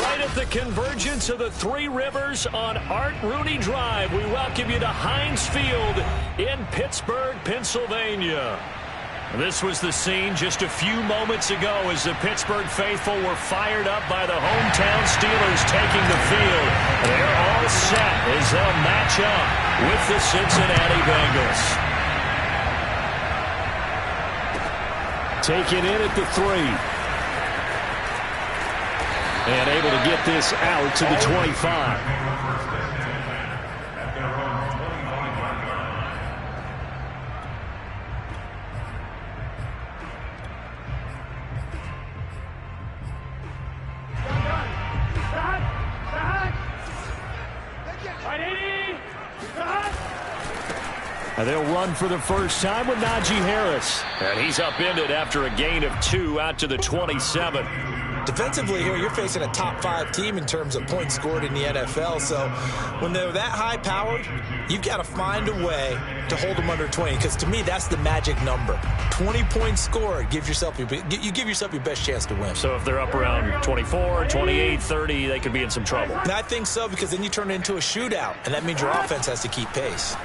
Right at the convergence of the Three Rivers on Art Rooney Drive, we welcome you to Heinz Field in Pittsburgh, Pennsylvania. This was the scene just a few moments ago as the Pittsburgh faithful were fired up by the hometown Steelers taking the field. They're all set as they'll match up with the Cincinnati Bengals. Taken in at the 3. And able to get this out to the 25. And they'll run for the first time with Najee Harris. And he's upended after a gain of 2 out to the 27. Defensively here, you're facing a top 5 team in terms of points scored in the NFL. So when they're that high-powered, you've got to find a way to hold them under 20. Because to me, that's the magic number. 20 points scored, you give yourself your best chance to win. So if they're up around 24, 28, 30, they could be in some trouble. And I think so, because then you turn it into a shootout, and that means your offense has to keep pace.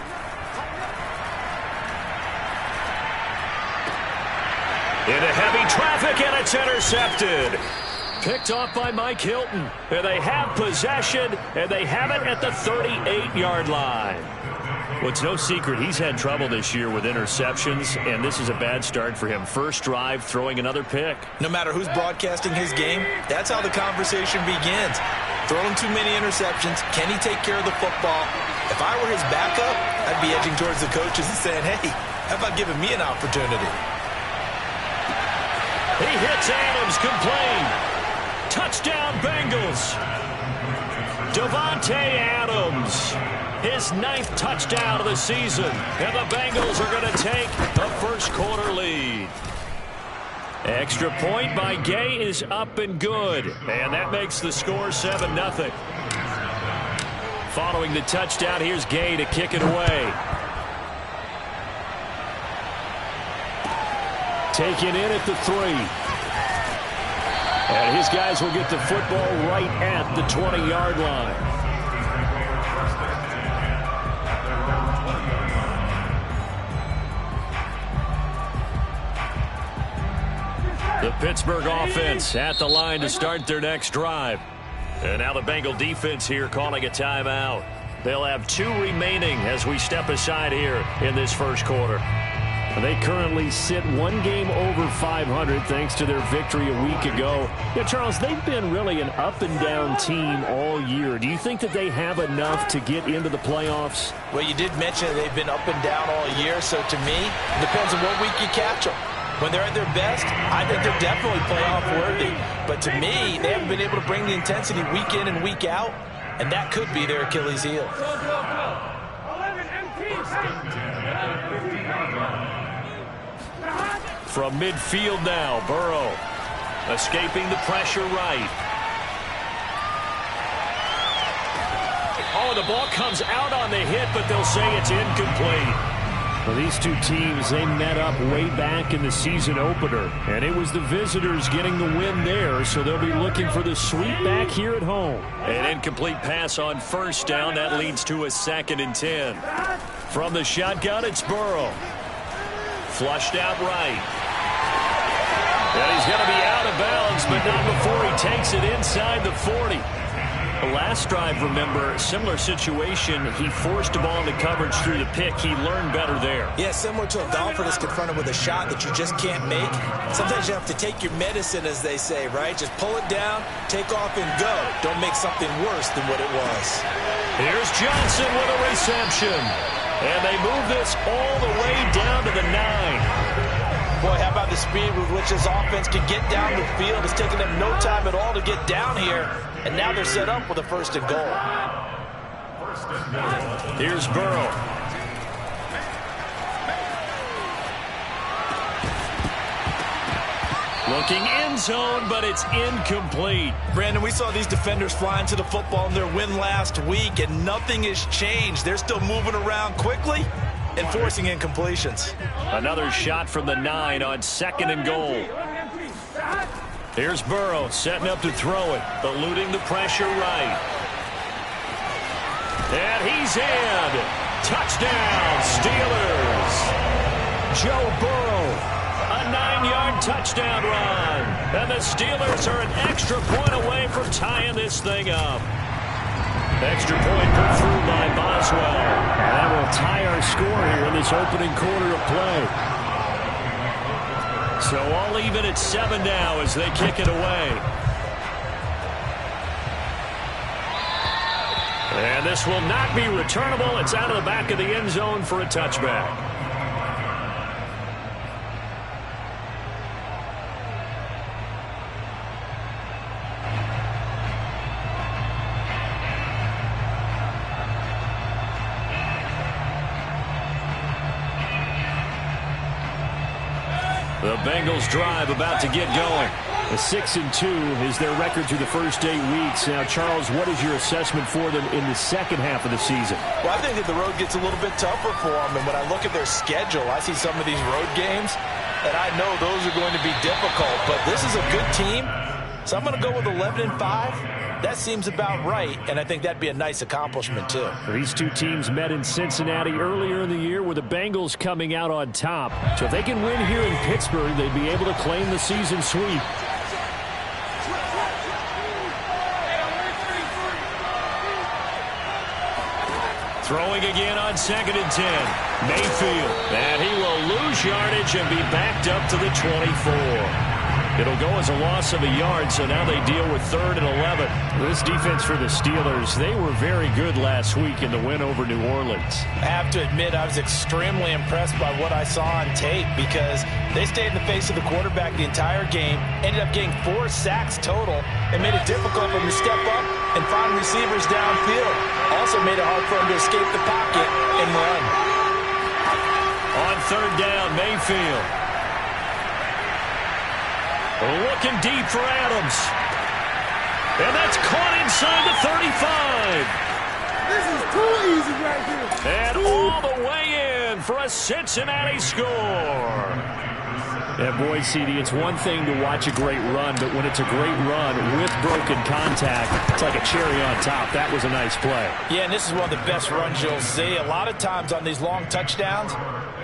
Into heavy traffic, and it's intercepted. Picked off by Mike Hilton. And they have possession, and they have it at the 38-yard line. Well, it's no secret he's had trouble this year with interceptions, and this is a bad start for him. First drive, throwing another pick. No matter who's broadcasting his game, that's how the conversation begins. Throwing too many interceptions. Can he take care of the football? If I were his backup, I'd be edging towards the coaches and saying, hey, how about giving me an opportunity? He hits Adams, complete. Touchdown, Bengals. Davante Adams, his 9th touchdown of the season. And the Bengals are going to take the first quarter lead. Extra point by Gay is up and good. And that makes the score 7-0. Following the touchdown, here's Gay to kick it away. Taken in at the 3. And his guys will get the football right at the 20-yard line. The Pittsburgh offense at the line to start their next drive. And now the Bengal defense here calling a timeout. They'll have 2 remaining as we step aside here in this first quarter. They currently sit 1 game over 500 thanks to their victory a week ago. Yeah, Charles, they've been really an up-and-down team all year. Do you think that they have enough to get into the playoffs? Well, you did mention they've been up and down all year, so to me, it depends on what week you catch them. When they're at their best, I think they're definitely playoff worthy. But to me, they haven't been able to bring the intensity week in and week out, and that could be their Achilles heel. From midfield now, Burrow escaping the pressure right. Oh, the ball comes out on the hit, but they'll say it's incomplete. Well, these two teams, they met up way back in the season opener, and it was the visitors getting the win there, so they'll be looking for the sweep back here at home. An incomplete pass on first down. That leads to a 2nd and 10. From the shotgun, it's Burrow. Flushed out right. And he's going to be out of bounds, but not before he takes it inside the 40. The last drive, remember, similar situation. He forced the ball into coverage through the pick. He learned better there. Yeah, similar to a golfer that's confronted with a shot that you just can't make. Sometimes you have to take your medicine, as they say, right? Just pull it down, take off, and go. Don't make something worse than what it was. Here's Johnson with a reception. And they move this all the way down to the 9. Boy, how about the speed with which this offense can get down the field? It's taken them no time at all to get down here. And now they're set up with a 1st and goal. Here's Burrow. Looking end zone, but it's incomplete. Brandon, we saw these defenders flying to the football in their win last week, and nothing has changed. They're still moving around quickly and forcing incompletions. Another shot from the 9 on 2nd and goal. Here's Burrow setting up to throw it, eluding the pressure right. And he's in. Touchdown, Steelers. Joe Burrow, a 9-yard touchdown run. And the Steelers are an extra point away from tying this thing up. Extra point put through by Boswell. And that will tie our score here in this opening quarter of play. So all even at 7 now as they kick it away. And this will not be returnable. It's out of the back of the end zone for a touchback. The Bengals drive about to get going. A 6-2 is their record through the first 8 weeks. Now, Charles, what is your assessment for them in the second half of the season? Well, I think that the road gets a little bit tougher for them. And when I look at their schedule, I see some of these road games, and I know those are going to be difficult. But this is a good team, so I'm going to go with 11-5. That seems about right, and I think that'd be a nice accomplishment, too. These two teams met in Cincinnati earlier in the year with the Bengals coming out on top. So if they can win here in Pittsburgh, they'd be able to claim the season sweep. Throwing again on 2nd and 10. Mayfield. And he will lose yardage and be backed up to the 24. It'll go as a loss of a yard, so now they deal with 3rd and 11. This defense for the Steelers, they were very good last week in the win over New Orleans. I have to admit, I was extremely impressed by what I saw on tape because they stayed in the face of the quarterback the entire game, ended up getting 4 sacks total, and made it difficult for him to step up and find receivers downfield. Also made it hard for him to escape the pocket and run. On 3rd down, Mayfield. Looking deep for Adams. And that's caught inside the 35. This is too easy right here. And all the way in for a Cincinnati score. Yeah, boy, CD, it's one thing to watch a great run, but when it's a great run with broken contact, it's like a cherry on top. That was a nice play. Yeah, and this is one of the best runs you'll see. A lot of times on these long touchdowns,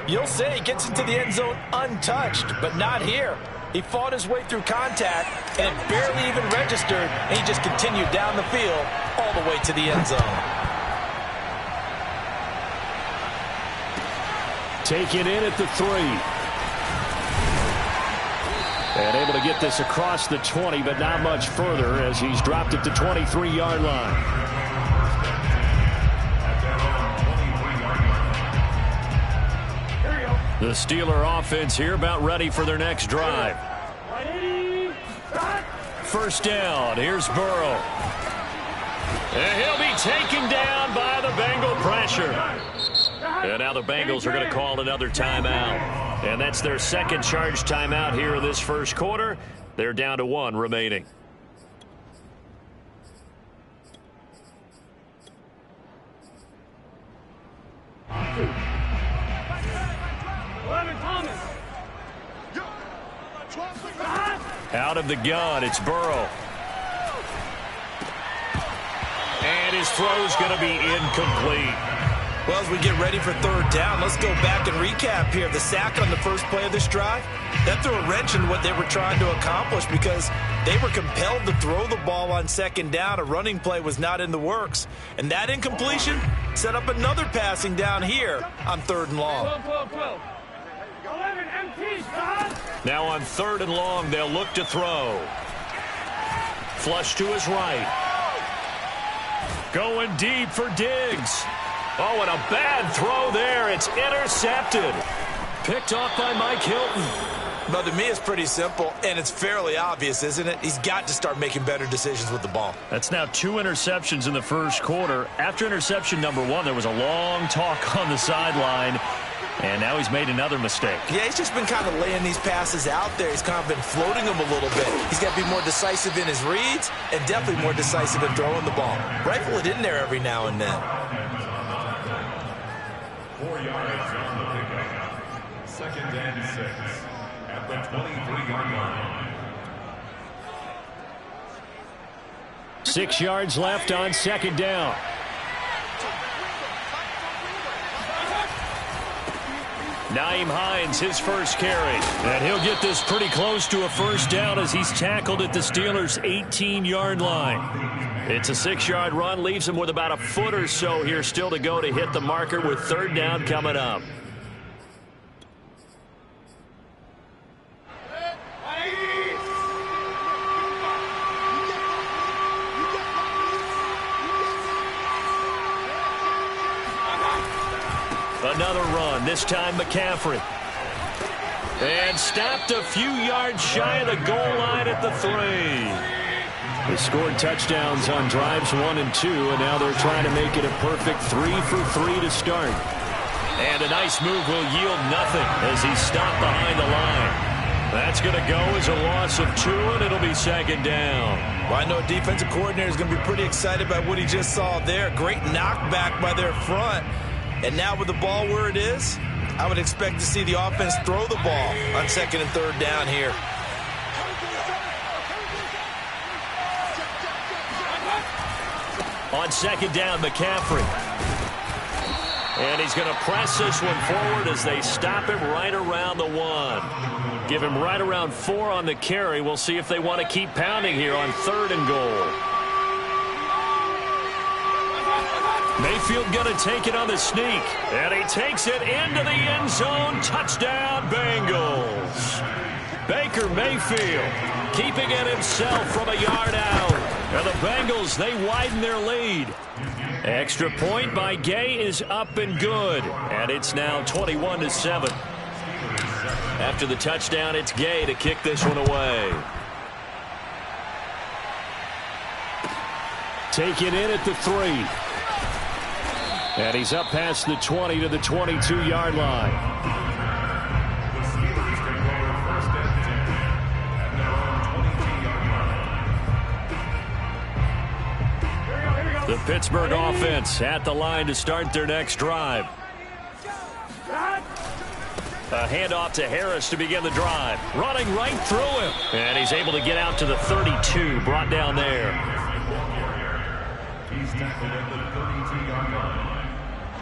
you'll say he gets into the end zone untouched, but not here. He fought his way through contact, and it barely even registered, and he just continued down the field all the way to the end zone. Taken in at the 3. And able to get this across the 20, but not much further as he's dropped it to 23-yard line. The Steeler offense here about ready for their next drive. First down. Here's Burrow. And he'll be taken down by the Bengal pressure. And now the Bengals are going to call another timeout. And that's their second charge timeout here in this first quarter. They're down to 1 remaining. Out of the gun, it's Burrow. And his throw's going to be incomplete. Well, as we get ready for 3rd down, let's go back and recap here. The sack on the first play of this drive, that threw a wrench in what they were trying to accomplish because they were compelled to throw the ball on 2nd down. A running play was not in the works. And that incompletion set up another passing down here on 3rd and long. Now on 3rd and long, they'll look to throw. Flush to his right. Going deep for Diggs. Oh, and a bad throw there. It's intercepted. Picked off by Mike Hilton. But to me, it's pretty simple, and it's fairly obvious, isn't it? He's got to start making better decisions with the ball. That's now 2 interceptions in the first quarter. After interception number 1, there was a long talk on the sideline, and now he's made another mistake. Yeah, he's just been kind of laying these passes out there. He's kind of been floating them a little bit. He's got to be more decisive in his reads and definitely more decisive in throwing the ball. Rifle it in there every now and then. 4 yards on the pickup. 2nd and 6 at the 23-yard line. 6 yards left on second down. Nyheim Hines, his first carry. And he'll get this pretty close to a first down as he's tackled at the Steelers' 18-yard line. It's a 6-yard run, leaves him with about a foot or so here still to go to hit the marker with third down coming up. Another run, this time McCaffrey. And stopped a few yards shy of the goal line at the 3. They scored touchdowns on drives 1 and 2, and now they're trying to make it a perfect 3 for 3 to start. And a nice move will yield nothing as he's stopped behind the line. That's going to go as a loss of 2, and it'll be second down. Well, I know a defensive coordinator is going to be pretty excited by what he just saw there. Great knockback by their front. And now with the ball where it is, I would expect to see the offense throw the ball on second and third down here. On second down, McCaffrey. And he's going to press this one forward as they stop him right around the 1. Give him right around 4 on the carry. We'll see if they want to keep pounding here on third and goal. Mayfield going to take it on the sneak. And he takes it into the end zone. Touchdown, Bengals. Baker Mayfield keeping it himself from a yard out. And the Bengals, they widen their lead. Extra point by Gay is up and good. And it's now 21-7. After the touchdown, it's Gay to kick this one away. Take it in at the 3. And he's up past the 20 to the 22-yard line. The Steelers take over first and 10 at their own 22-yard line. The Pittsburgh offense at the line to start their next drive. A handoff to Harris to begin the drive. Running right through him. And he's able to get out to the 32, brought down there. He's tackled at the 32-yard line.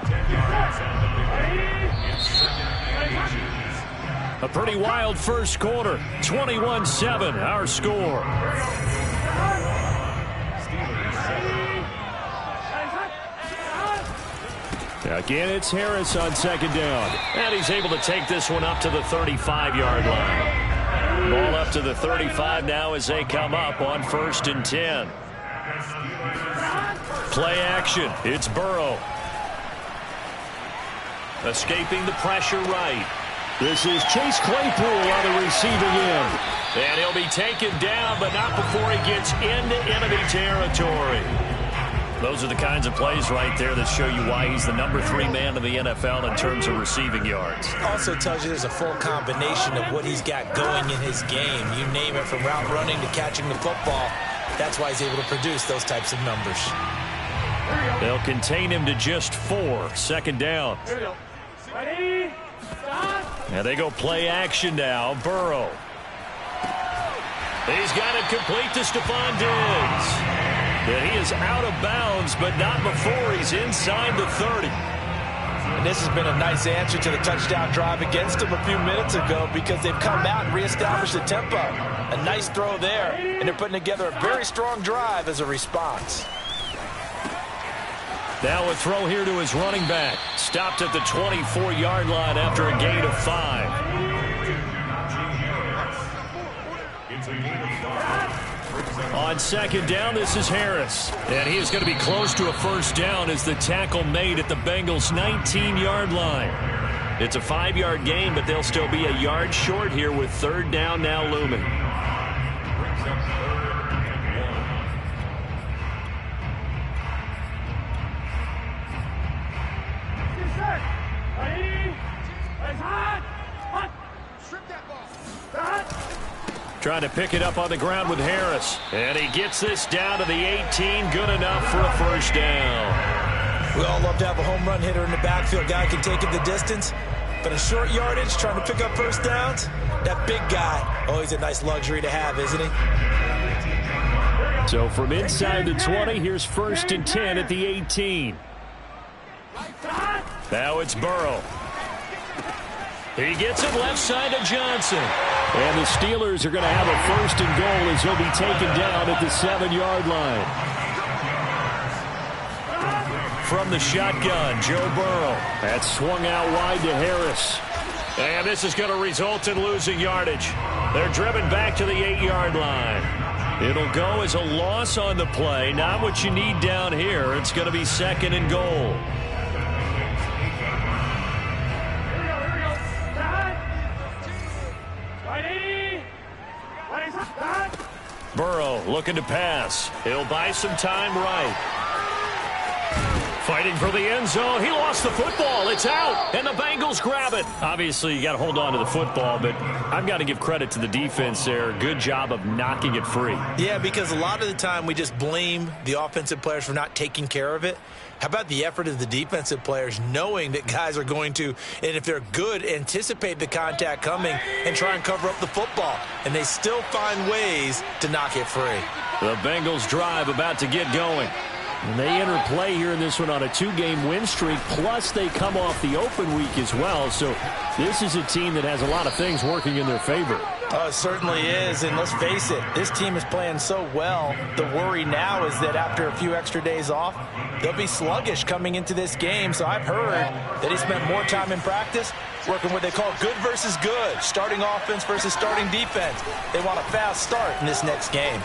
10 yards on the pickup. It's second and 8. A pretty wild first quarter. 21-7, our score. Again, it's Harris on second down. And he's able to take this one up to the 35-yard line. Ball up to the 35 now as they come up on first and 10. Play action. It's Burrow. Escaping the pressure right. This is Chase Claypool on the receiving end. And he'll be taken down, but not before he gets into enemy territory. Those are the kinds of plays right there that show you why he's the number 3 man in the NFL in terms of receiving yards. Also tells you there's a full combination of what he's got going in his game. You name it, from route running to catching the football. That's why he's able to produce those types of numbers. They'll contain him to just 4. Second down. And they go play action now. Burrow. He's got it complete to Stephon Diggs. And he is out of bounds, but not before he's inside the 30. And this has been a nice answer to the touchdown drive against them a few minutes ago, because they've come out and reestablished the tempo. A nice throw there, and they're putting together a very strong drive as a response. Now a throw here to his running back. Stopped at the 24-yard line after a gain of 5. On second down, this is Harris. And he is going to be close to a first down as the tackle made at the Bengals' 19-yard line. It's a 5-yard gain, but they'll still be a yard short here with third down now looming. Trying to pick it up on the ground with Harris. And he gets this down to the 18. Good enough for a first down. We all love to have a home run hitter in the backfield. Guy can take it the distance. But in short yardage, trying to pick up first downs, that big guy, always a nice luxury to have, isn't he? So from inside the 20, here's 1st and 10 at the 18. Now it's Burrow. He gets it left side to Johnson. And the Steelers are going to have a 1st and goal as he'll be taken down at the 7-yard line. From the shotgun, Joe Burrow. That's swung out wide to Harris. And this is going to result in losing yardage. They're driven back to the 8-yard line. It'll go as a loss on the play. Not what you need down here. It's going to be 2nd and goal. Burrow looking to pass. He'll buy some time right. Fighting for the end zone. He lost the football. It's out. And the Bengals grab it. Obviously, you got to hold on to the football, but I've got to give credit to the defense there. Good job of knocking it free. Yeah, because a lot of the time we just blame the offensive players for not taking care of it. How about the effort of the defensive players knowing that guys are going to, and if they're good, anticipate the contact coming and try and cover up the football. And they still find ways to knock it free. The Bengals drive about to get going. And they enter play here in this one on a 2-game win streak, plus they come off the open week as well. So this is a team that has a lot of things working in their favor. Oh, it certainly is, and let's face it, this team is playing so well. The worry now is that after a few extra days off, they'll be sluggish coming into this game. So I've heard that he spent more time in practice working what they call good versus good, starting offense versus starting defense. They want a fast start in this next game.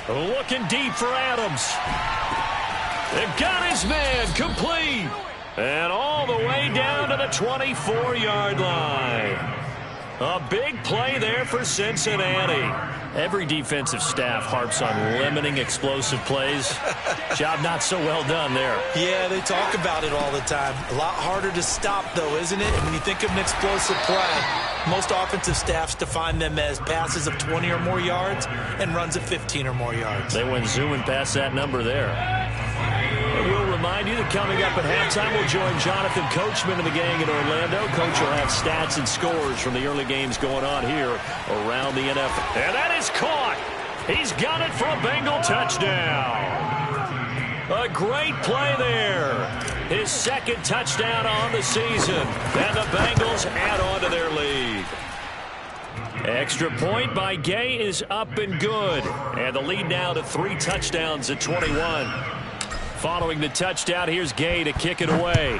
Looking deep for Adams. They've got his man complete. And all the way down to the 24-yard line. A big play there for Cincinnati. Every defensive staff harps on limiting explosive plays. Job not so well done there. Yeah, they talk about it all the time. A lot harder to stop, though, isn't it? And when you think of an explosive play, most offensive staffs define them as passes of 20 or more yards and runs of 15 or more yards. They went zooming past that number there. We'll remind you that coming up at halftime, we'll join Jonathan Coachman and the gang in Orlando. Coach will have stats and scores from the early games going on here around the NFL. And that is caught. He's got it for a Bengal touchdown. A great play there. His 2nd touchdown on the season. And the Bengals add on to their lead. Extra point by Gay is up and good. And the lead now to 3 touchdowns at 21. Following the touchdown, here's Gay to kick it away.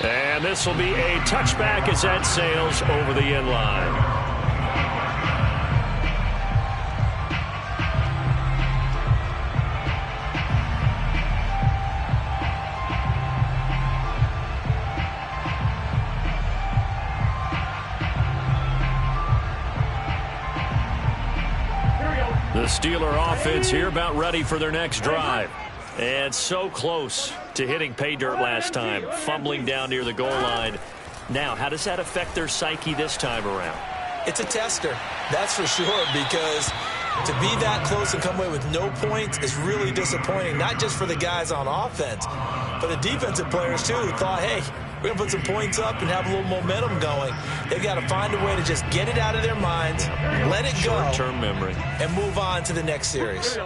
And this will be a touchback as that sails over the end line. The Steeler offense here about ready for their next drive. And so close to hitting pay dirt last time, fumbling down near the goal line. Now, how does that affect their psyche this time around? It's a tester, that's for sure, because to be that close and come away with no points is really disappointing, not just for the guys on offense, but the defensive players, too, who thought, hey, we're going to put some points up and have a little momentum going. They've got to find a way to just get it out of their minds, let it go, short-term memory, and move on to the next series.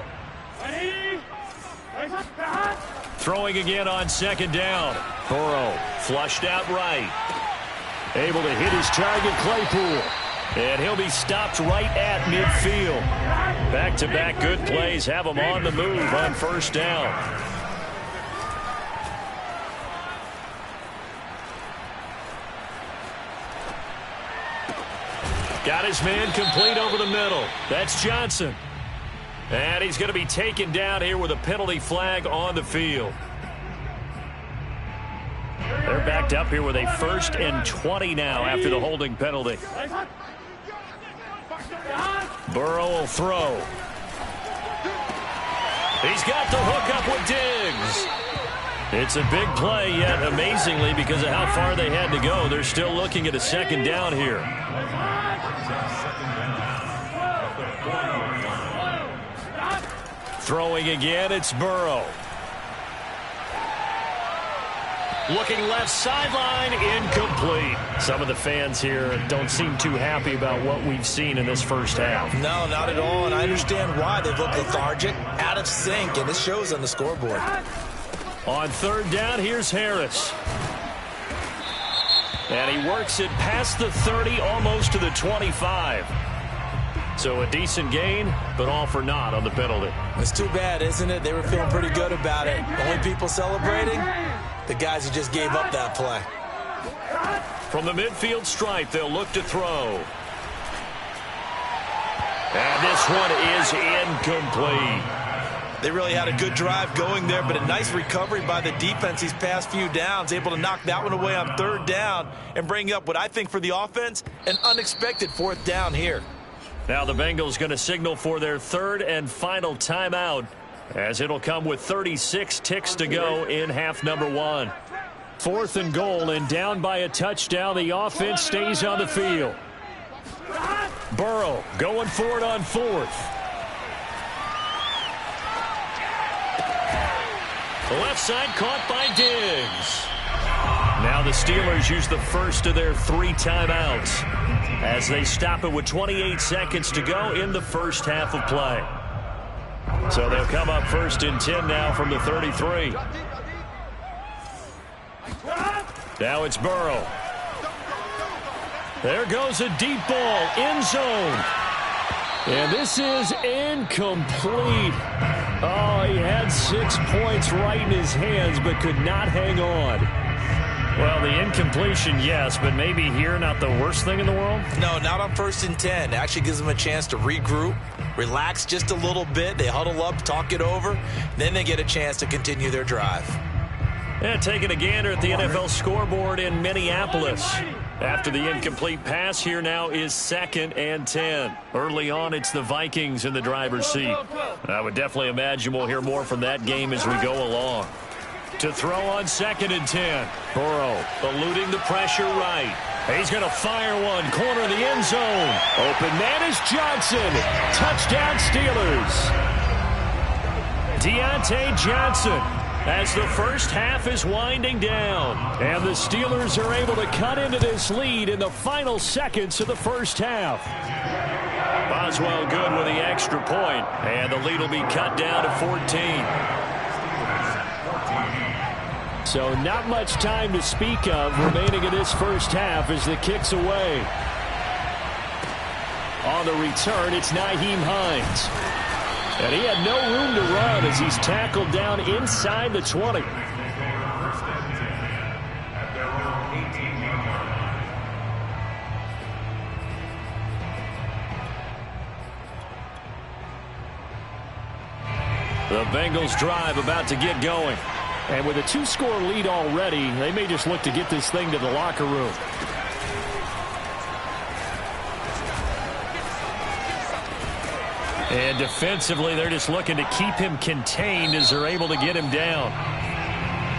Throwing again on 2nd down. Burrow flushed out right. Able to hit his target, Claypool. And he'll be stopped right at midfield. Back-to-back good plays have him on the move on 1st down. Got his man complete over the middle. That's Johnson. And he's going to be taken down here with a penalty flag on the field. They're backed up here with a 1st and 20 now after the holding penalty. Burrow will throw. He's got the hook up with Diggs. It's a big play, yet amazingly, because of how far they had to go, they're still looking at a 2nd down here. Throwing again, it's Burrow. Looking left sideline, incomplete. Some of the fans here don't seem too happy about what we've seen in this first half. No, not at all, and I understand why. They look lethargic, out of sync, and it shows on the scoreboard. On third down, here's Harris. And he works it past the 30, almost to the 25. So a decent gain, but all for naught on the penalty. It's too bad, isn't it? They were feeling pretty good about it. Only people celebrating, the guys who just gave up that play. From the midfield stripe, they'll look to throw. And this one is incomplete. They really had a good drive going there, but a nice recovery by the defense these past few downs, able to knock that one away on third down and bring up what I think for the offense, an unexpected fourth down here. Now the Bengals going to signal for their third and final timeout, as it'll come with 36 ticks to go in half number 1. 4th and goal, and down by a touchdown. The offense stays on the field. Burrow going for it on 4th. The left side caught by Diggs. Now the Steelers use the first of their 3 timeouts as they stop it with 28 seconds to go in the first half of play. So they'll come up 1st and 10 now from the 33. Now it's Burrow. There goes a deep ball, end zone. And this is incomplete. Oh, he had 6 points right in his hands, but could not hang on. Well, the incompletion, yes, but maybe here not the worst thing in the world? No, not on 1st and 10. It actually gives them a chance to regroup, relax just a little bit. They huddle up, talk it over, then they get a chance to continue their drive. And taking a gander at the NFL scoreboard in Minneapolis. After the incomplete pass, here now is 2nd and 10. Early on, it's the Vikings in the driver's seat. I would definitely imagine we'll hear more from that game as we go along. To throw on 2nd and 10. Burrow eluding the pressure right. He's going to fire one. Corner of the end zone. Open man is Johnson. Touchdown Steelers. Deontay Johnson as the first half is winding down. And the Steelers are able to cut into this lead in the final seconds of the first half. Boswell good with the extra point. And the lead will be cut down to 14. So not much time to speak of remaining in this first half as the kick's away. On the return, it's Nyheim Hines. And he had no room to run as he's tackled down inside the 20. The Bengals drive about to get going. And with a 2-score lead already, they may just look to get this thing to the locker room. And defensively, they're just looking to keep him contained as they're able to get him down.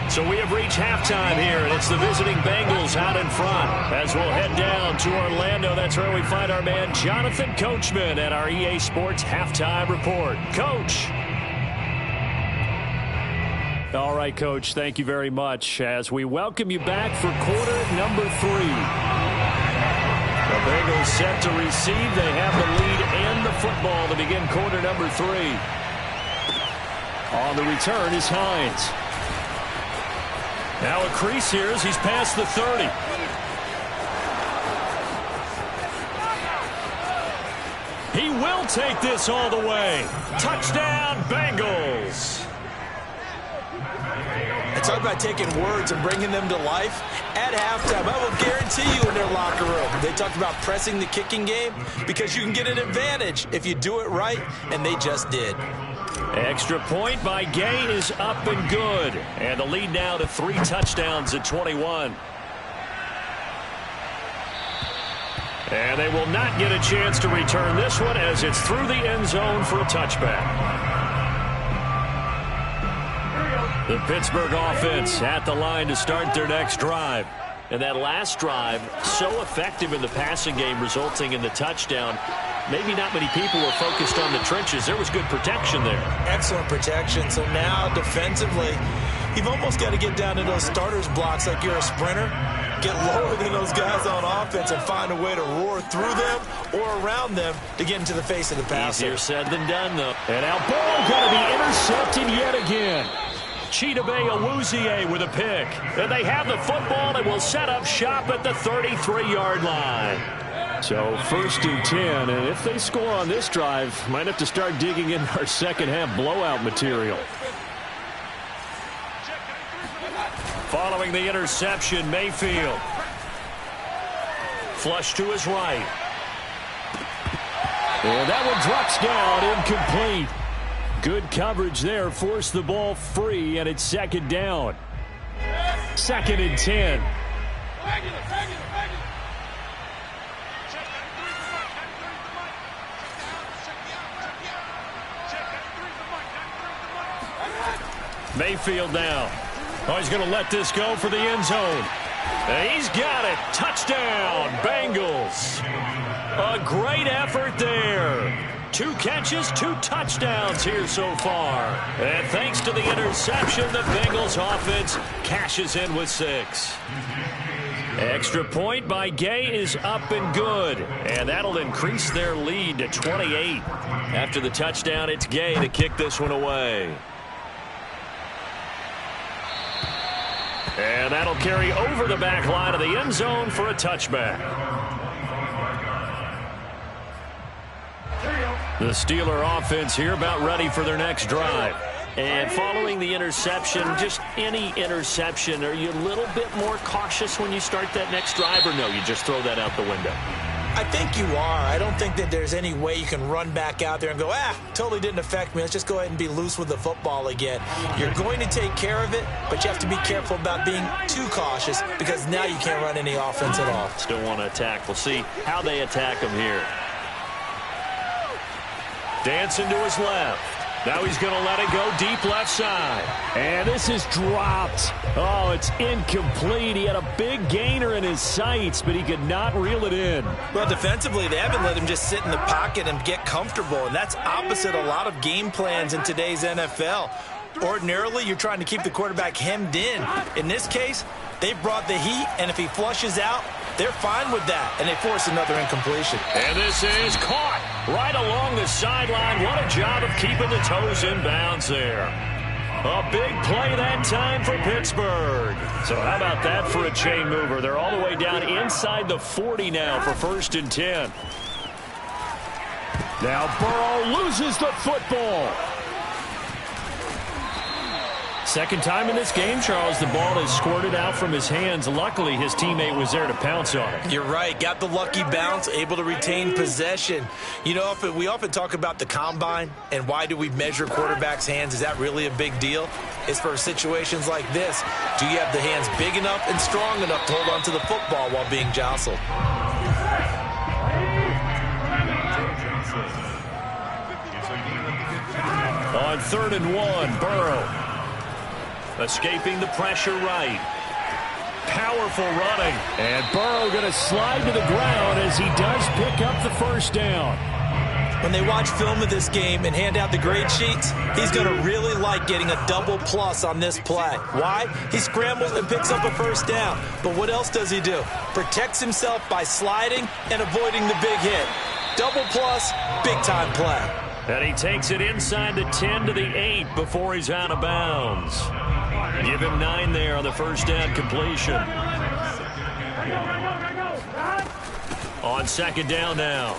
So we have reached halftime here, and it's the visiting Bengals out in front. As we'll head down to Orlando, that's where we find our man Jonathan Coachman at our EA Sports Halftime Report. Coach. All right, Coach, thank you very much as we welcome you back for quarter number 3. The Bengals set to receive. They have the lead and the football to begin quarter number 3. On the return is Hines. Now a crease here as he's past the 30. He will take this all the way. Touchdown, Bengals. Talk about taking words and bringing them to life. At halftime, I will guarantee you in their locker room, they talked about pressing the kicking game because you can get an advantage if you do it right, and they just did. Extra point by Gay is up and good. And the lead now to 3 touchdowns at 21. And they will not get a chance to return this one as it's through the end zone for a touchback. The Pittsburgh offense at the line to start their next drive. And that last drive, so effective in the passing game, resulting in the touchdown. Maybe not many people were focused on the trenches. There was good protection there. Excellent protection. So now defensively, you've almost got to get down to those starters blocks like you're a sprinter, get lower than those guys on offense and find a way to roar through them or around them to get into the face of the passer. Easier said than done, though. And now Burrow going to be intercepted yet again. Chidobe Awuzie with a pick. And they have the football and will set up shop at the 33-yard line. So 1st and 10, and if they score on this drive, might have to start digging in our second half blowout material. Following the interception, Mayfield. Flush to his right. And that one drops down, incomplete. Good coverage there, forced the ball free, and it's 2nd down. 2nd and 10. Mayfield now. Oh, he's going to let this go for the end zone. And he's got it. Touchdown, Bengals. A great effort there. 2 catches, 2 touchdowns here so far. And thanks to the interception, the Bengals offense cashes in with 6. Extra point by Gay is up and good. And that'll increase their lead to 28. After the touchdown, it's Gay to kick this one away. And that'll carry over the back line of the end zone for a touchback. The Steeler offense here about ready for their next drive. And following the interception, just any interception, are you a little bit more cautious when you start that next drive, or no, you just throw that out the window? I think you are. I don't think that there's any way you can run back out there and go, totally didn't affect me. Let's just go ahead and be loose with the football again. You're going to take care of it, but you have to be careful about being too cautious because now you can't run any offense at all. Still want to attack. We'll see how they attack him here. Dancing to his left. Now he's going to let it go deep left side. And this is dropped. Oh, it's incomplete. He had a big gainer in his sights, but he could not reel it in. Well, defensively, they haven't let him just sit in the pocket and get comfortable, and that's opposite a lot of game plans in today's NFL. Ordinarily, you're trying to keep the quarterback hemmed in. In this case, they brought the heat, and if he flushes out, they're fine with that, and they force another incompletion. And this is caught right along the sideline. What a job of keeping the toes in bounds there. A big play that time for Pittsburgh. So how about that for a chain mover? They're all the way down inside the 40 now for 1st and 10. Now Burrow loses the football. Second time in this game, Charles, the ball is squirted out from his hands. Luckily, his teammate was there to pounce on it. You're right. Got the lucky bounce, able to retain possession. You know, we often talk about the combine and why do we measure quarterbacks' hands. Is that really a big deal? It's for situations like this. Do you have the hands big enough and strong enough to hold on to the football while being jostled? On 3rd and 1, Burrow. Escaping the pressure right. Powerful running. And Burrow going to slide to the ground as he does pick up the 1st down. When they watch film of this game and hand out the grade sheets, he's going to really like getting a double plus on this play. Why? He scrambles and picks up a 1st down. But what else does he do? Protects himself by sliding and avoiding the big hit. Double plus, big-time play. And he takes it inside the 10 to the 8 before he's out of bounds. Give him 9 there on the 1st down completion. On 2nd down now,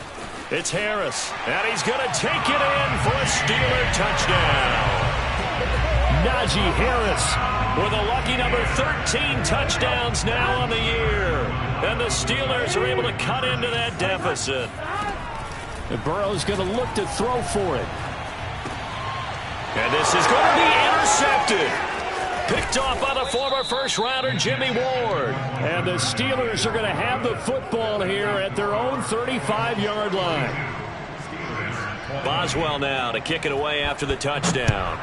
it's Harris. And he's going to take it in for a Steeler touchdown. Najee Harris with a lucky number 13 touchdowns now on the year. And the Steelers are able to cut into that deficit. And Burrow's going to look to throw for it. And this is going to be intercepted. Picked off by the former first-rounder Jimmy Ward. And the Steelers are going to have the football here at their own 35-yard line. Boswell now to kick it away after the touchdown.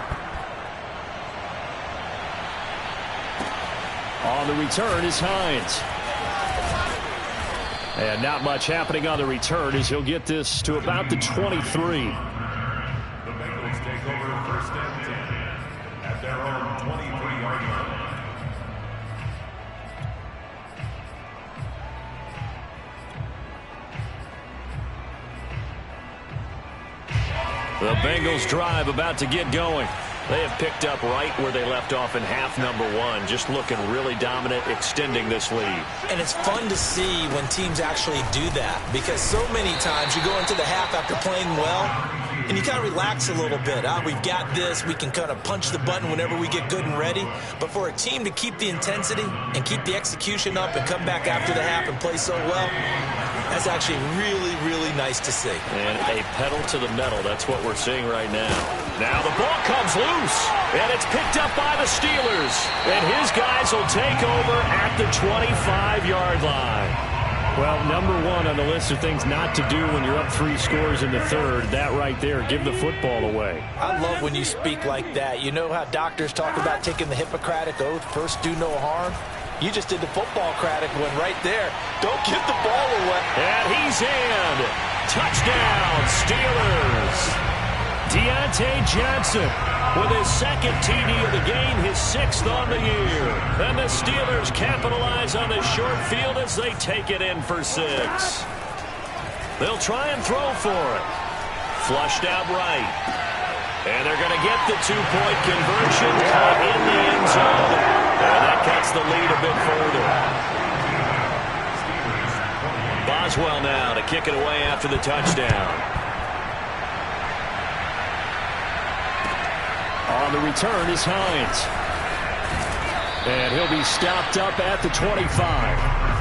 On the return is Hines. And not much happening on the return as he'll get this to about the 23. The Bengals take over 1st and 10 at their own 23-yard line. The Bengals drive about to get going. They have picked up right where they left off in half number one, just looking really dominant, extending this lead. And it's fun to see when teams actually do that, because so many times you go into the half after playing well, and you kind of relax a little bit. We've got this. We can kind of punch the button whenever we get good and ready. But for a team to keep the intensity and keep the execution up and come back after the half and play so well, that's actually really, really nice to see. And a pedal to the metal. That's what we're seeing right now. Now the ball comes loose, and it's picked up by the Steelers. And his guys will take over at the 25-yard line. Well, number one on the list of things not to do when you're up 3 scores in the third, that right there, give the football away. I love when you speak like that. You know how doctors talk about taking the Hippocratic Oath, first do no harm? You just did the football-cratic one right there. Don't give the ball away. And he's in. Touchdown, Steelers. Deontay Johnson with his second TD of the game, his 6th on the year. And the Steelers capitalize on the short field as they take it in for 6. They'll try and throw for it. Flushed out right. And they're going to get the 2-point conversion caught in the end zone. And that cuts the lead a bit further. Boswell now to kick it away after the touchdown. On the return is Hines. And he'll be stopped up at the 25.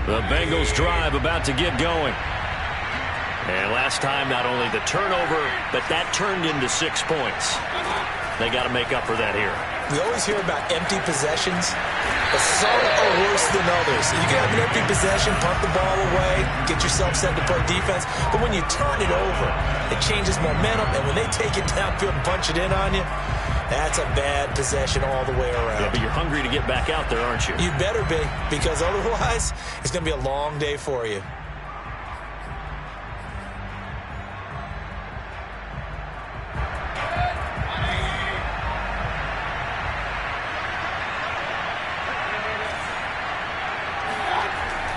The Bengals drive about to get going. And last time, not only the turnover, but that turned into 6 points. They got to make up for that here. We always hear about empty possessions, but some are worse than others. You can have an empty possession, punt the ball away, get yourself set to play defense. But when you turn it over, it changes momentum. And when they take it downfield and punch it in on you, that's a bad possession all the way around. Yeah, but you're hungry to get back out there, aren't you? You better be, because otherwise, it's going to be a long day for you.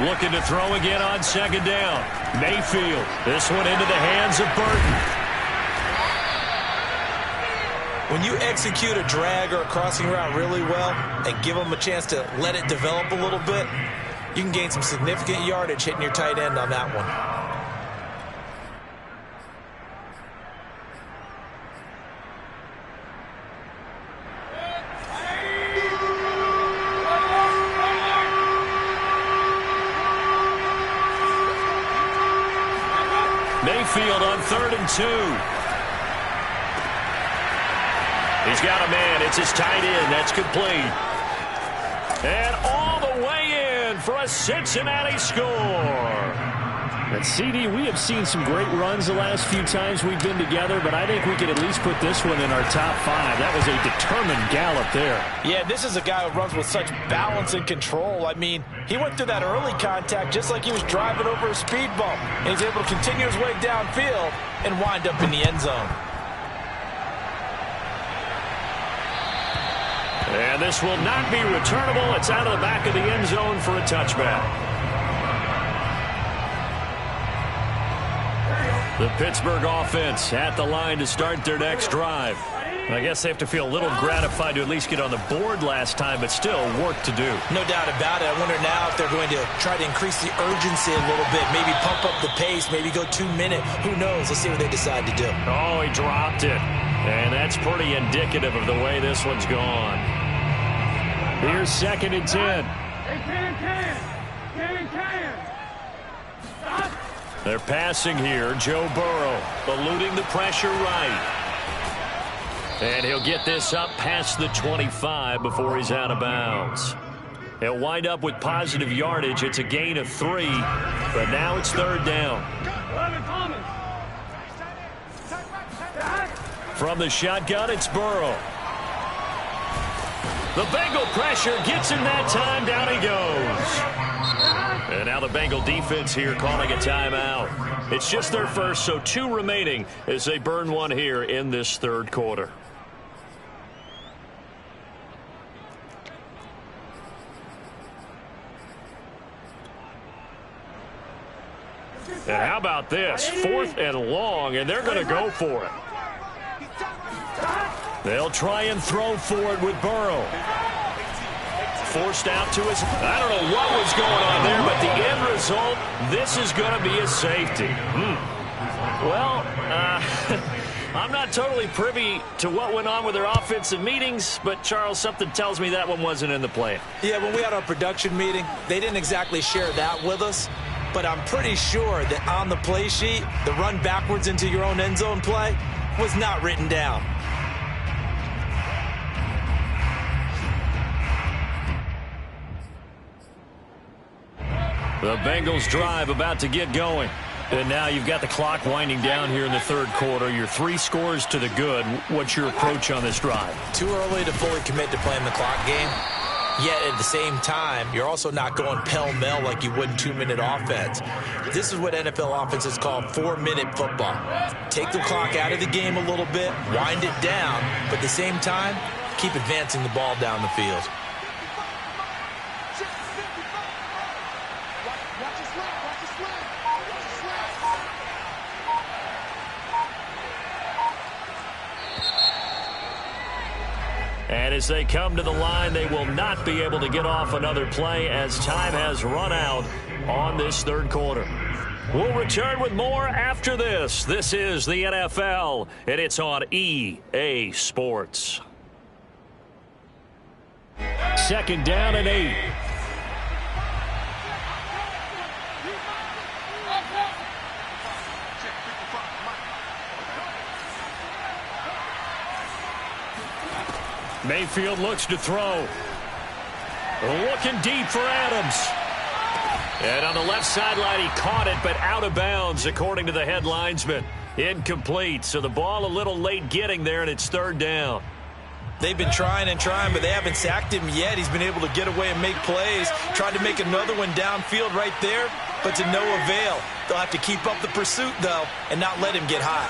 Looking to throw again on 2nd down. Mayfield. This one into the hands of Burton. When you execute a drag or a crossing route really well and give them a chance to let it develop a little bit, you can gain some significant yardage hitting your tight end on that one. Mayfield on 3rd and 2. He's got a man. It's his tight end. That's complete. And all the way in for a Cincinnati score. And CD, we have seen some great runs the last few times we've been together, but I think we could at least put this one in our top 5. That was a determined gallop there. Yeah, this is a guy who runs with such balance and control. I mean, he went through that early contact just like he was driving over a speed bump. And he's able to continue his way downfield and wind up in the end zone. And this will not be returnable. It's out of the back of the end zone for a touchback. The Pittsburgh offense at the line to start their next drive. I guess they have to feel a little gratified to at least get on the board last time, but still work to do. No doubt about it. I wonder now if they're going to try to increase the urgency a little bit, maybe pump up the pace, maybe go 2-minute. Who knows? Let's see what they decide to do. Oh, he dropped it. And that's pretty indicative of the way this one's gone. Here's 2nd and 10. They're passing here. Joe Burrow eluding the pressure right. And he'll get this up past the 25 before he's out of bounds. He'll wind up with positive yardage. It's a gain of 3, but now it's 3rd down. From the shotgun, it's Burrow. The Bengal pressure gets him that time. Down he goes. And now the the Bengal defense here calling a timeout. It's just their first, so 2 remaining as they burn one here in this third quarter. And how about this? 4th and long, and they're going to go for it. They'll try and throw for it with Burrow. Forced out to his... I don't know what was going on there, but the end result, this is going to be a safety. Well, I'm not totally privy to what went on with their offensive meetings, but, Charles, something tells me that one wasn't in the plan. Yeah, when we had our production meeting, they didn't exactly share that with us. But I'm pretty sure that on the play sheet, the run backwards into your own end zone play was not written down. The Bengals drive about to get going. And now you've got the clock winding down here in the third quarter. You're 3 scores to the good. What's your approach on this drive? Too early to fully commit to playing the clock game. Yet at the same time, you're also not going pell-mell like you would in 2-minute offense. This is what NFL offenses call 4-minute football. Take the clock out of the game a little bit, wind it down, but at the same time, keep advancing the ball down the field. And as they come to the line, they will not be able to get off another play as time has run out on this third quarter. We'll return with more after this. This is the NFL, and it's on EA Sports. 2nd down and 8. Mayfield looks to throw. Looking deep for Adams. And on the left sideline, he caught it, but out of bounds, according to the head linesman. Incomplete. So the ball a little late getting there, and it's 3rd down. They've been trying and trying, but they haven't sacked him yet. He's been able to get away and make plays. Tried to make another one downfield right there, but to no avail. They'll have to keep up the pursuit, though, and not let him get hot.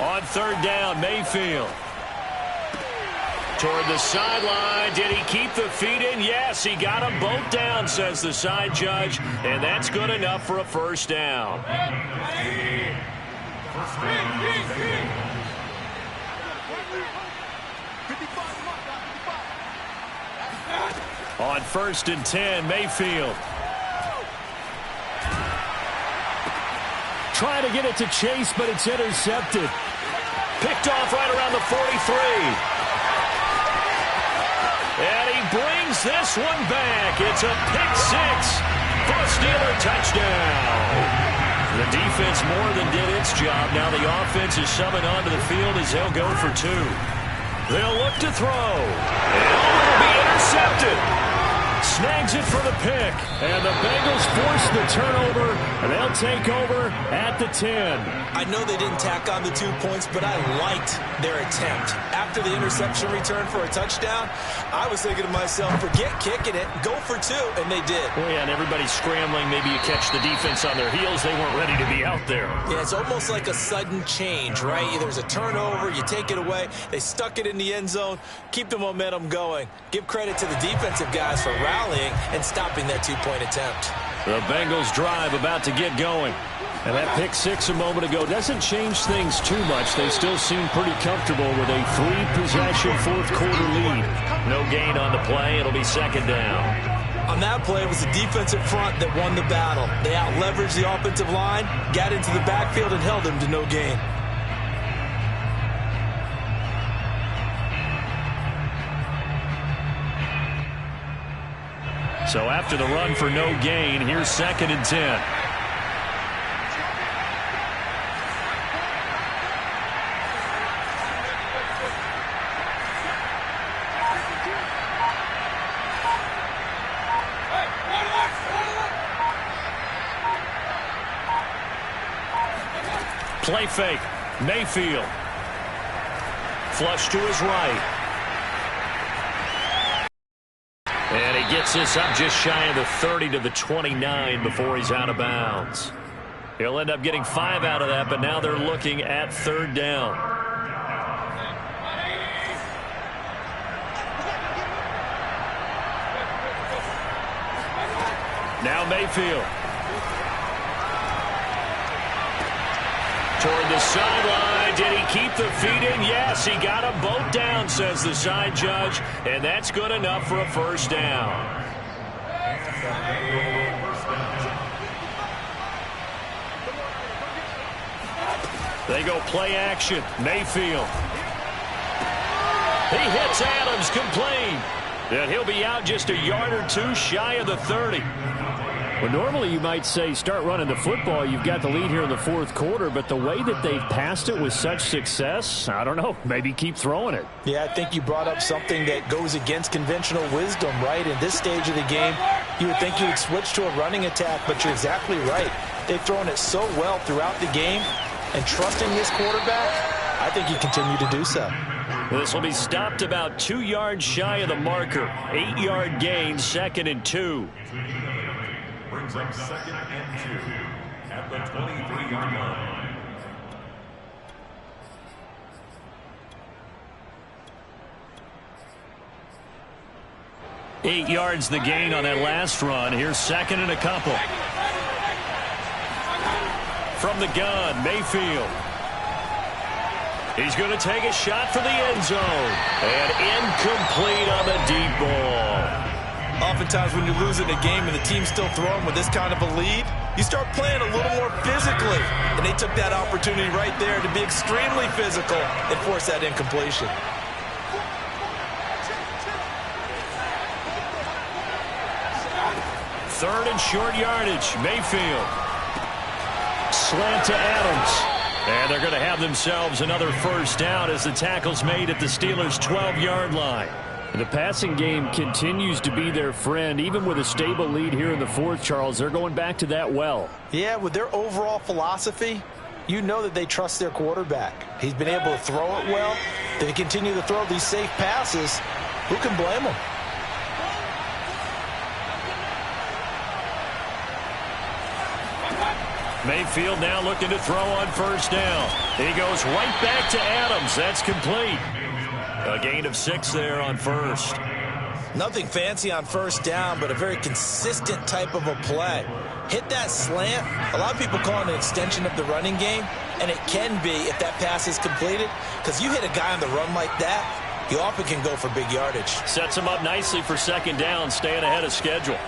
On 3rd down, Mayfield. Toward the sideline. Did he keep the feet in? Yes, he got them both down, says the side judge. And that's good enough for a 1st down. On 1st and 10, Mayfield. Trying to get it to Chase, but it's intercepted. Picked off right around the 43. And he brings this one back. It's a pick 6 for a Steeler touchdown. The defense more than did its job. Now the offense is summoned onto the field as they'll go for 2. They'll look to throw. And it'll be intercepted. Snags it for the pick. And the Bengals force the turnover. And they'll take over at the 10. I know they didn't tack on the 2 points, but I liked their attempt. After the interception return for a touchdown, I was thinking to myself, forget kicking it, go for 2, and they did. Well, yeah, and everybody's scrambling. Maybe you catch the defense on their heels. They weren't ready to be out there. Yeah, it's almost like a sudden change, right? There's a turnover, you take it away. They stuck it in the end zone. Keep the momentum going. Give credit to the defensive guys for rallying and stopping that 2-point attempt. The Bengals drive about to get going. And that pick 6 a moment ago doesn't change things too much. They still seem pretty comfortable with a 3-possession fourth quarter lead. No gain on the play. It'll be 2nd down. On that play, it was the defensive front that won the battle. They out-leveraged the offensive line, got into the backfield, and held him to no gain. So after the run for no gain, here's 2nd and 10. Play fake. Mayfield. Flush to his right. And he gets this up just shy of the 30 to the 29 before he's out of bounds. He'll end up getting 5 out of that, but now they're looking at 3rd down. Now Mayfield. Toward the sideline. Did he keep the feet in? Yes, he got them both down, says the side judge. And that's good enough for a 1st down. They go play action. Mayfield. He hits Adams, complete. And he'll be out just a yard or 2 shy of the 30. Well, normally you might say start running the football. You've got the lead here in the 4th quarter, but the way that they've passed it with such success, I don't know, maybe keep throwing it. Yeah, I think you brought up something that goes against conventional wisdom, right? In this stage of the game, you would think you would switch to a running attack, but you're exactly right. They've thrown it so well throughout the game, and trusting this quarterback, I think you continue to do so. This will be stopped about 2 yards shy of the marker. 8-yard gain, 2nd and 2. Brings up 2nd and 2 at the 23-yard line. Eight yards the gain on that last run. Here's 2nd and a couple. From the gun, Mayfield. He's going to take a shot for the end zone. And incomplete on the deep ball. Oftentimes when you're losing a game and the team's still throwing with this kind of a lead, you start playing a little more physically. And they took that opportunity right there to be extremely physical and force that incompletion. Third and short yardage. Mayfield. Slant to Adams. And they're going to have themselves another 1st down as the tackle's made at the Steelers' 12-yard line. The passing game continues to be their friend. Even with a stable lead here in the 4th, Charles, they're going back to that well. Yeah, with their overall philosophy, you know that they trust their quarterback. He's been able to throw it well. They continue to throw these safe passes. Who can blame them? Mayfield now looking to throw on 1st down. He goes right back to Adams. That's complete. A gain of 6 there on 1st. Nothing fancy on 1st down, but a very consistent type of a play. Hit that slant. A lot of people call it an extension of the running game, and it can be if that pass is completed, because you hit a guy on the run like that, you often can go for big yardage. Sets him up nicely for 2nd down, staying ahead of schedule.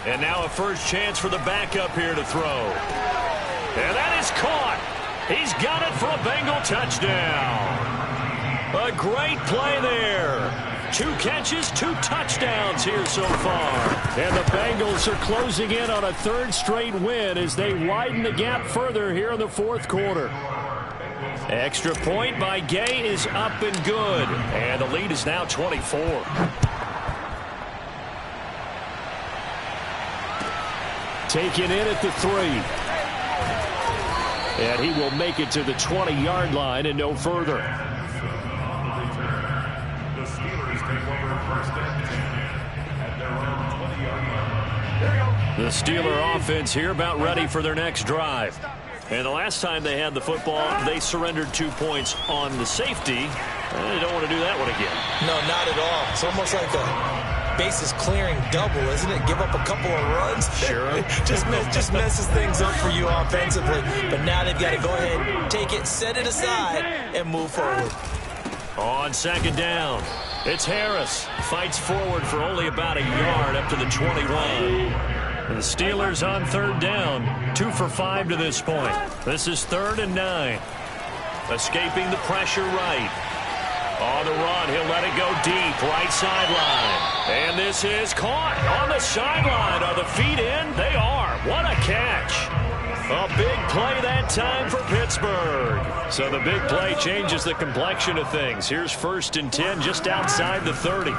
And now a first chance for the backup here to throw. And that is caught. He's got it for a Bengal touchdown. A great play there. 2 catches, 2 touchdowns here so far. And the Bengals are closing in on a 3rd straight win as they widen the gap further here in the 4th quarter. Extra point by Gay is up and good. And the lead is now 24. Taken in at the 3. And he will make it to the 20-yard line and no further. The Steelers take over 1st and 10 at their own 20-yard line. The Steeler offense here about ready for their next drive. And the last time they had the football, they surrendered 2 points on the safety. They don't want to do that one again. No, not at all. It's almost like a bases clearing double, isn't it? Give up a couple of runs. Sure. just messes things up for you offensively. But now they've got to go ahead, take it, set it aside, and move forward. On 2nd down, it's Harris. Fights forward for only about a yard up to the 21. And the Steelers on 3rd down. 2 for 5 to this point. This is 3rd and 9. Escaping the pressure right. On the run, he'll let it go deep, right sideline. And this is caught on the sideline. Are the feet in? They are. What a catch. A big play that time for Pittsburgh. So the big play changes the complexion of things. Here's 1st and 10 just outside the 30.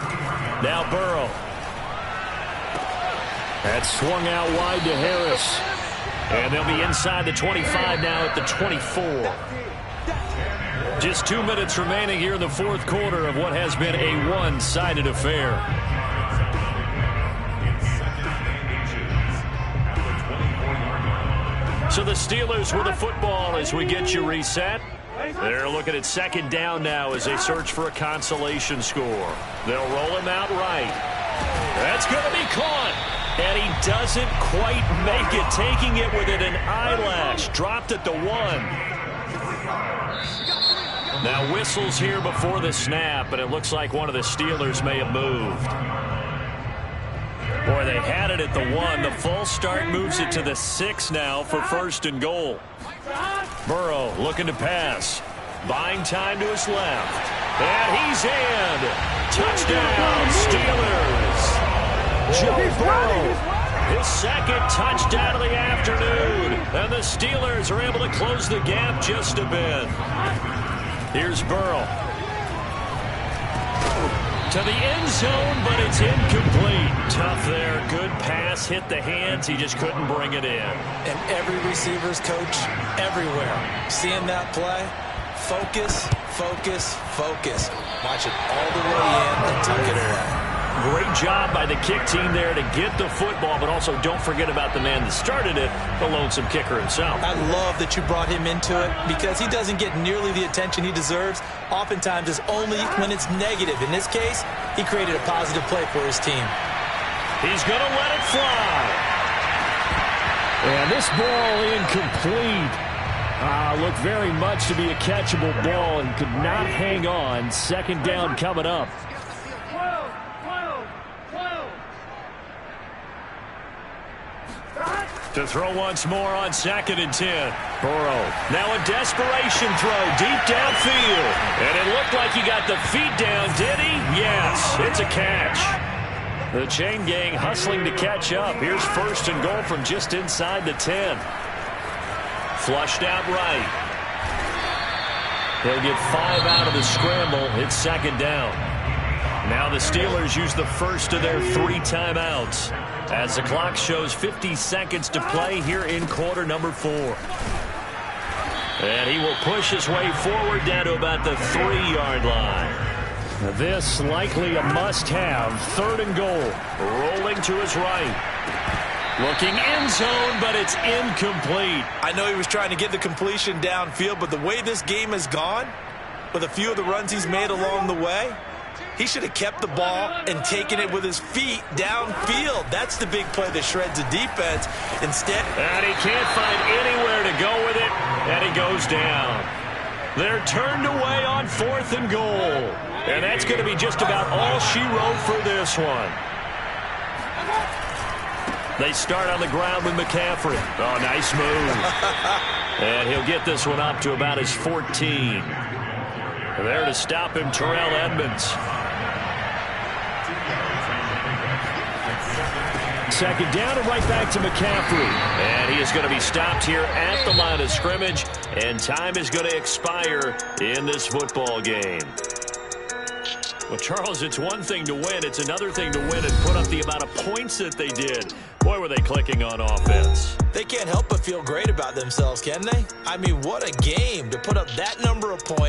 Now Burrow. That's swung out wide to Harris. And they'll be inside the 25 now at the 24. Just 2 minutes remaining here in the fourth quarter of what has been a one-sided affair. So the Steelers with the football as we get you reset. They're looking at second down now as they search for a consolation score. They'll roll him out right. That's going to be caught. And he doesn't quite make it, taking it within an eyelash. Dropped at the 1. Now whistles here before the snap, and it looks like one of the Steelers may have moved. Boy, they had it at the 1. The false start moves it to the 6 now for first and goal. Burrow looking to pass. Buying time to his left. And he's in. Touchdown, Steelers. Joe Burrow, his second touchdown of the afternoon. And the Steelers are able to close the gap just a bit. Here's Burrow. To the end zone, but it's incomplete. Tough there. Good pass. Hit the hands. He just couldn't bring it in. And every receiver's coach everywhere. Seeing that play, focus, focus, focus. Watch it all the way in and tuck it away. Great job by the kick team there to get the football, but also don't forget about the man that started it, the lonesome kicker himself. I love that you brought him into it because he doesn't get nearly the attention he deserves. Oftentimes it's only when it's negative. In this case, he created a positive play for his team. He's going to let it fly. And this ball incomplete. Looked very much to be a catchable ball and could not hang on. Second down coming up. To throw once more on 2nd and 10. Burrow. Now a desperation throw deep downfield. And it looked like he got the feet down, did he? Yes, it's a catch. The chain gang hustling to catch up. Here's first and goal from just inside the 10. Flushed out right. He'll get 5 out of the scramble. It's second down. Now the Steelers use the first of their 3 timeouts as the clock shows 50 seconds to play here in quarter number 4. And he will push his way forward down to about the 3-yard line. This likely a must-have. 3rd and goal. Rolling to his right. Looking end zone, but it's incomplete. I know he was trying to get the completion downfield, but the way this game has gone, with a few of the runs he's made along the way, he should have kept the ball and taken it with his feet downfield. That's the big play that shreds the defense. Instead, and he can't find anywhere to go with it, and he goes down. They're turned away on 4th and goal. And that's going to be just about all she wrote for this one. They start on the ground with McCaffrey. Oh, nice move. And he'll get this one up to about his 14. There to stop him, Terrell Edmonds. Second down and right back to McCaffrey. And he is going to be stopped here at the line of scrimmage. And time is going to expire in this football game. Well, Charles, it's one thing to win. It's another thing to win and put up the amount of points that they did. Boy, were they clicking on offense. They can't help but feel great about themselves, can they? I mean, what a game to put up that number of points.